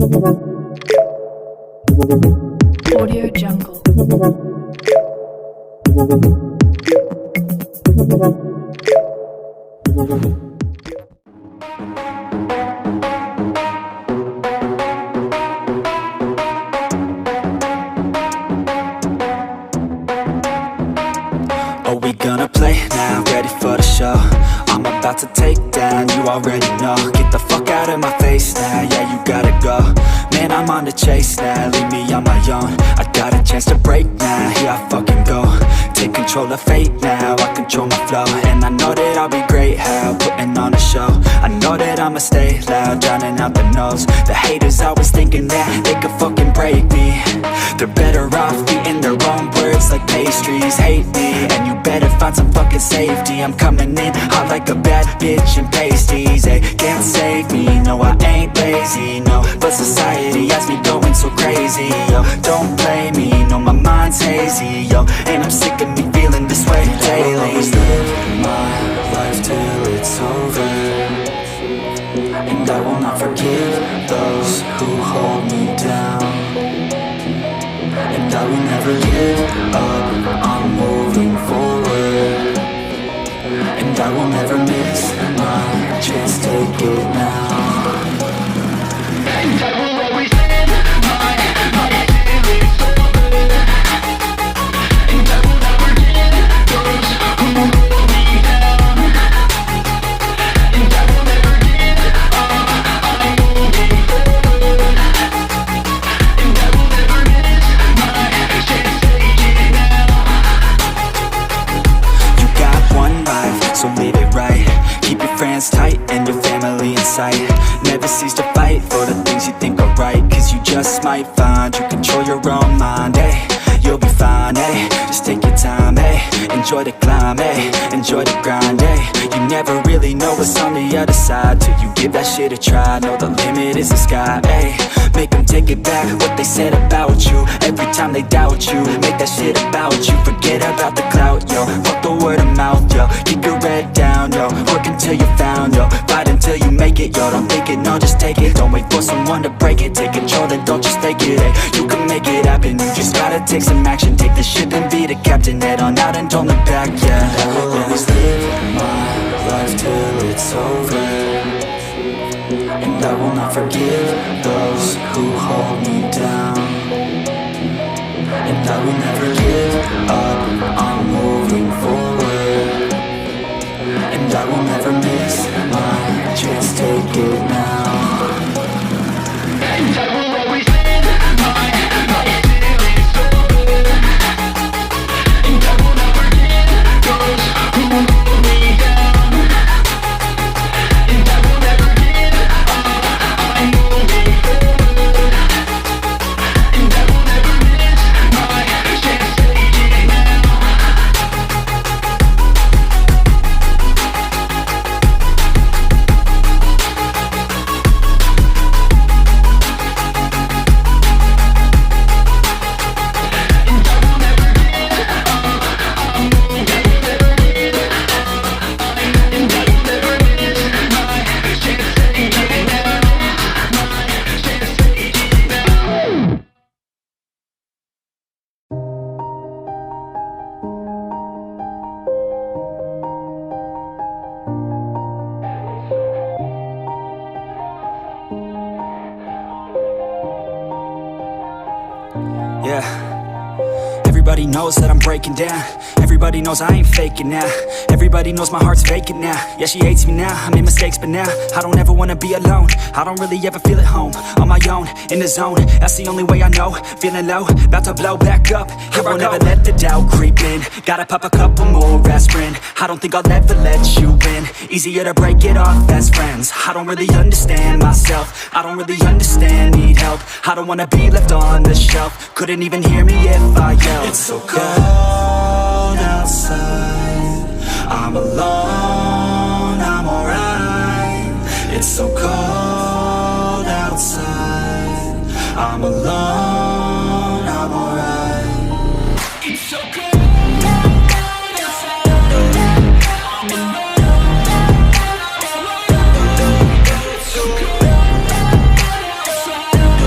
Audio Jungle. Are we gonna play now? Ready for the show? I'm about to take down, you already know. Get the fuck out of my face now, yeah, you gotta go. Man, I'm on the chase now, leave me on my own. I got a chance to break now, here I fucking go. Take control of fate now, I control my flow. And I know that I'll be great, how putting on a show. I know that I'ma stay loud, drowning out the noise. The haters always thinking that they could fucking break me. They're better off eating their own words like pastries. Hate me, and you better find some fucking safety. I'm coming in hot like a bad bitch in pasties. They can't save me, no I ain't lazy, no. But society has me going so crazy, yo. Don't blame me, no my mind's hazy, yo. And I'm sick of me feeling this way daily. I'll always live my life till it's over, and I will not forgive those who hold me down. And I will never give up, I'm moving forward. And I will never miss my chance, take it now. And I will always live my life till it's over, and I will never give those who hold me down. And I will never give up, I'm moving forward. And I will never miss my chance, take it now. You got one life, so live it right. Keep your friends tight and your family in sight. Never cease to fight for the things you think are right, cause you just might find you control your own mind, eh? You'll be fine, eh? Just take your time, eh? Enjoy the climb, eh? Enjoy the grind, eh? You never really know what's on the other side till you give that shit a try. Know the limit is the sky, eh? Make them take it back, what they said about you. Every time they doubt you, make that shit about you. Forget about the clout, yo. Fuck the word of mouth, yo. Keep your head down, yo. Work until you found, yo. Fight until you make it, yo. Don't think it, no, just take it. Don't wait for someone to break it. Take control, then don't just take it, eh? You can make it happen, you just gotta take some action. Take the ship and be the captain. Head on out and don't look back, yeah. I will always live my life till it's over, and I will not forgive those who hold me down. And I will never give up, I'm moving forward. And I will never miss my chance, take it now. And I will always live my life till it's over, and I will never give those who hold me down. And I will never give up, I'm moving forward. And I will never miss my chance, take it now. Yeah. Everybody knows that I'm breaking down. Everybody knows I ain't faking now. Everybody knows my heart's vacant now. Yeah, she hates me now, I made mistakes but now I don't ever wanna be alone. I don't really ever feel at home. On my own, in the zone, that's the only way I know. Feeling low, about to blow back up. Here I won't ever let the doubt creep in. Gotta pop a couple more aspirin. I don't think I'll ever let you in. Easier to break it off as friends. I don't really understand myself. I don't really understand, need help. I don't wanna be left on the shelf. Couldn't even hear me if I yelled. It's so cold outside, I'm alone, I'm alright. It's so cold outside, I'm alone, I'm alright. It's so cold outside, I'm alone, I'm alright. It's so cold outside,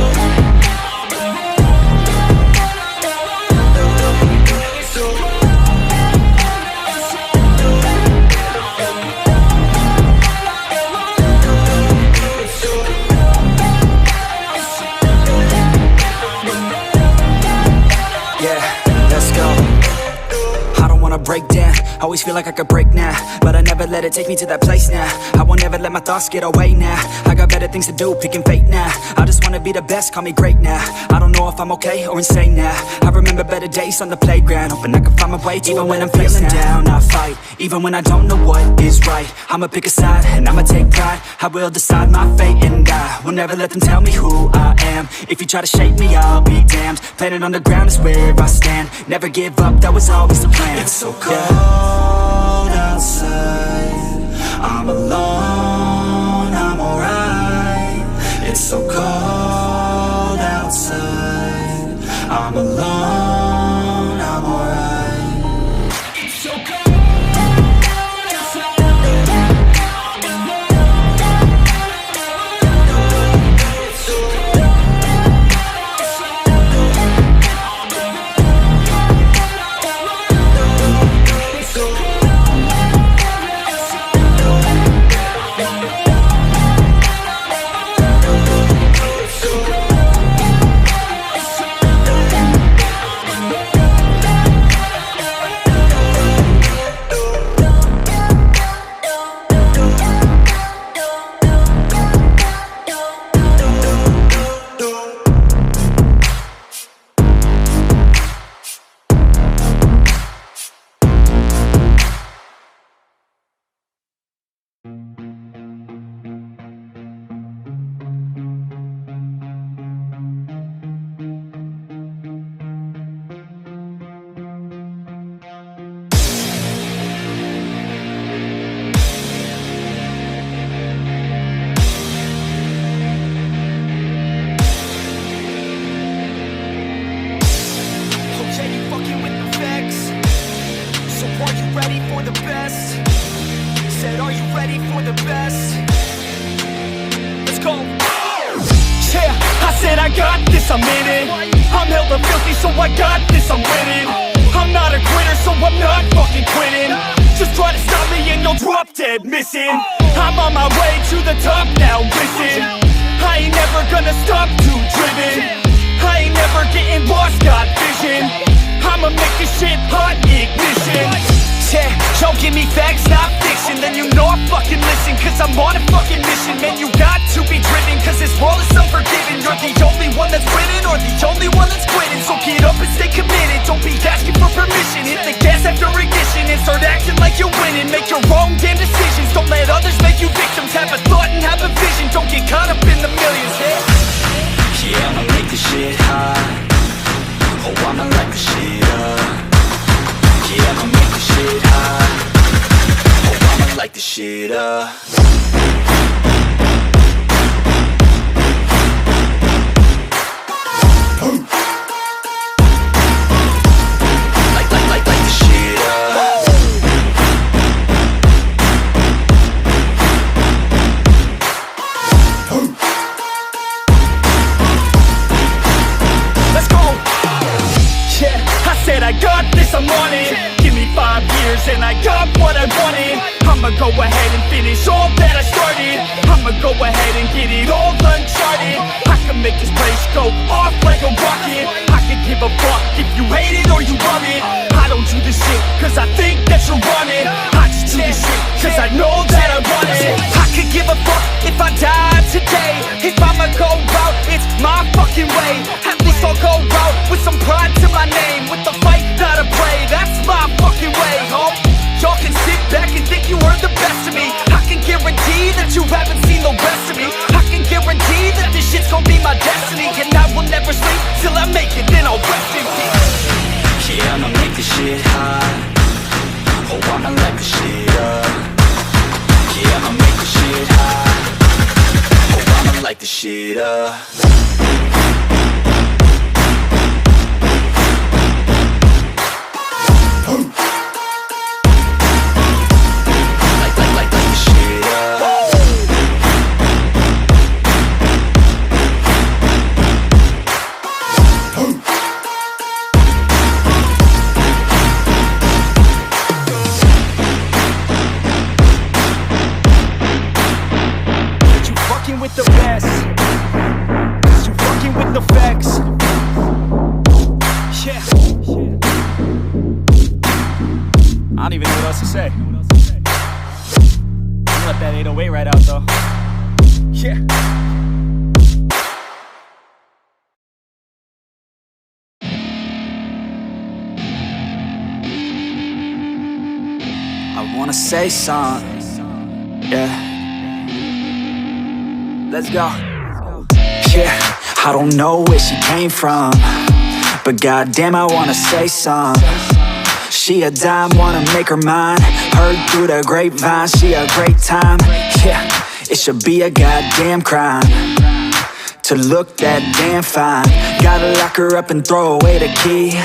feel like I could break now, but I never let it take me to that place now. I won't ever let my thoughts get away now. I got better things to do, picking fate now. I just wanna be the best, call me great now. I don't know if I'm okay or insane now. I remember better days on the playground, hoping I can find my way even when I'm feeling down. I fight, even when I don't know what is right. I'ma pick a side, and I'ma take pride. I will decide my fate, and I will never let them tell me who I am. If you try to shape me, I'll be damned. Planet on the ground is where I stand. Never give up, that was always the plan. It's so cold outside, I'm alone, I'm alright. It's so cold outside, I'm alone, I'm alright. It's so cold outside. I'm in it. I'm hella filthy, so I got this, I'm winning. I'm not a quitter, so I'm not fucking quitting. Just try to stop me and you'll drop dead missing. I'm on my way to the top now, listen. I ain't never gonna stop, too driven. I ain't never getting lost, got vision. I'ma make this shit hot, ignition. Yeah, y'all give me facts, not fiction. Then you know I fucking listen, cause I'm on a fucking mission. Man, you got to be driven, cause this world is unforgiving. You're the only one that's winning, or the only one that's quitting. So get up and stay committed, don't be asking for permission. Hit the gas after ignition and start acting like you're winning. Make your own damn decisions, don't let others make you victims. Have a thought and have a vision, don't get caught up in the millions. Yeah, I'ma make this shit hot. Oh, I'ma light the shit up. Yeah, I'ma make this shit hot. Oh, I'ma light the shit up. Light the shit up. Let's go. Yeah, I said I got this, I'm on it. Give me 5 years and I got what I wanted. I'ma go ahead and finish all that I started. I'ma go ahead and get it all uncharted. I can make this place go off like a rocket. I can give a fuck if you hate it or you love it. I don't do this shit cause I think that you're on it. I just do this shit cause I know that I want it. I could give a fuck if I die today. If I'ma go out, it's my fucking way. At least I'll go out with some pride to my name. With the fight, not a play, that's my fucking way, ho. Y'all can sit back and think you heard the best of me. I can guarantee that you haven't seen the rest of me. I can guarantee that this shit's gonna be my destiny. And I will never sleep till I make it, then I'll rest in peace. Yeah, I'ma make this shit hot. Oh, I'ma light the shit up. Yeah, I'ma make this shit hot. Oh, I'ma light the shit up. With the best, you fucking with the facts. Yeah. I don't even know what else to say. I'm gonna let that 808 right out though. Yeah. I wanna say something. Yeah. Let's go. Yeah, I don't know where she came from, but goddamn I wanna say something. She a dime, wanna make her mine. Heard through the grapevine, she a great time. Yeah, it should be a goddamn crime to look that damn fine. Gotta lock her up and throw away the key,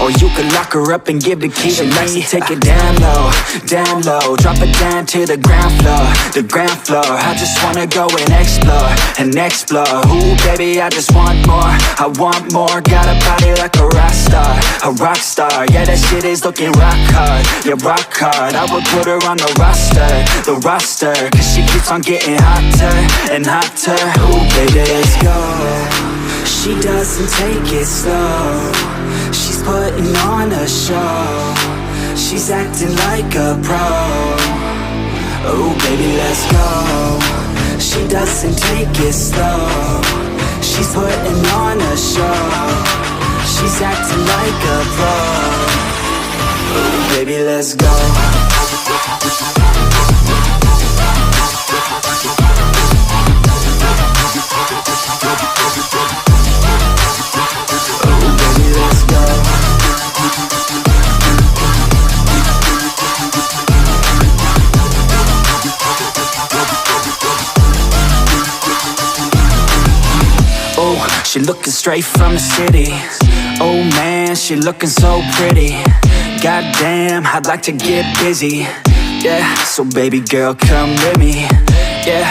or you could lock her up and give the key to me. She likes to take it down low, drop it down to the ground floor, the ground floor. I just wanna go and explore, ooh baby, I just want more, I want more. Got a body like a rock star, yeah that shit is looking rock hard, yeah rock hard. I would put her on the roster, cause she keeps on getting hotter and hotter. Ooh baby, let's go. She doesn't take it slow, she's putting on a show, she's acting like a pro. Oh baby, let's go. She doesn't take it slow, she's putting on a show, she's acting like a pro. Oh baby, let's go. She looking straight from the city. Oh man, she looking so pretty. Goddamn, I'd like to get busy. Yeah, so baby girl, come with me. Yeah,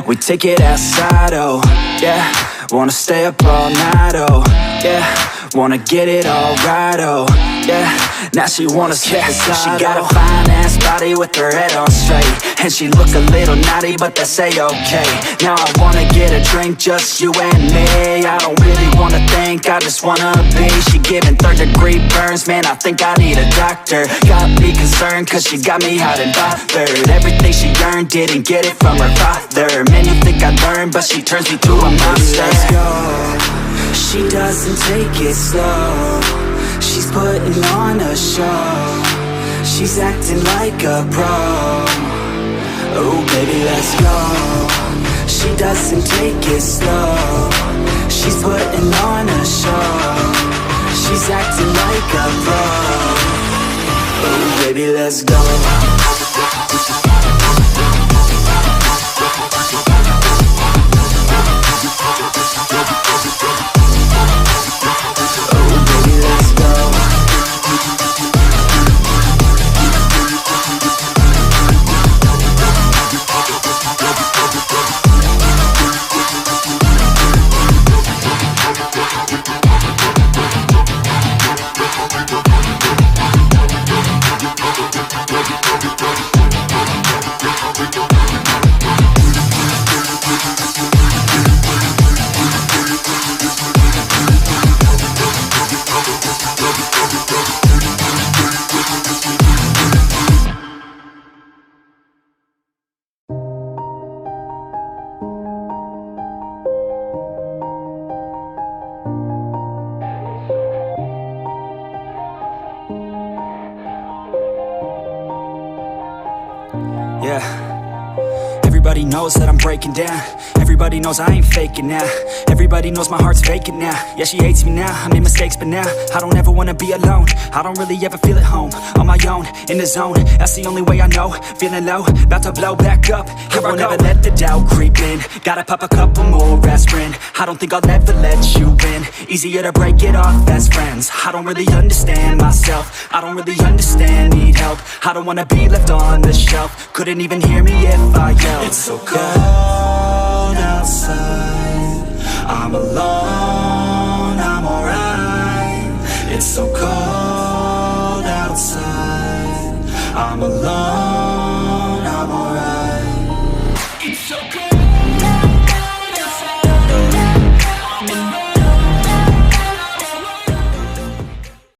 we take it outside, oh yeah. Wanna stay up all night, oh yeah. Wanna get it all right, oh yeah. Now she wanna skip aside. She got a fine ass body with her head on straight, and she look a little naughty, but that's a-okay. Now I wanna get a drink, just you and me. I don't really wanna think, I just wanna be. She giving 3rd-degree burns, man, I think I need a doctor. Got me concerned, cause she got me hot and bothered. Everything she earned, didn't get it from her father. Man, you think I learned, but she turns me to a monster. Let's go. She doesn't take it slow, she's putting on a show, she's acting like a pro. Oh baby, let's go. She doesn't take it slow, she's putting on a show, she's acting like a pro. Oh baby, let's go. Yeah. Everybody knows that I'm breaking down. Everybody knows I ain't faking now. Everybody knows my heart's vacant now. Yeah, she hates me now, I made mistakes but now I don't ever wanna be alone. I don't really ever feel at home. On my own, in the zone, that's the only way I know. Feeling low, about to blow back up. I won't ever let the doubt creep in. Gotta pop a couple more aspirin. I don't think I'll ever let you in. Easier to break it off as friends. I don't really understand myself, I don't really understand, need help. I don't wanna be left on the shelf. Couldn't even hear me if I yelled. It's so cold outside, I'm alone, I'm alright. It's so cold outside, I'm alone, I'm alright. It's so cold.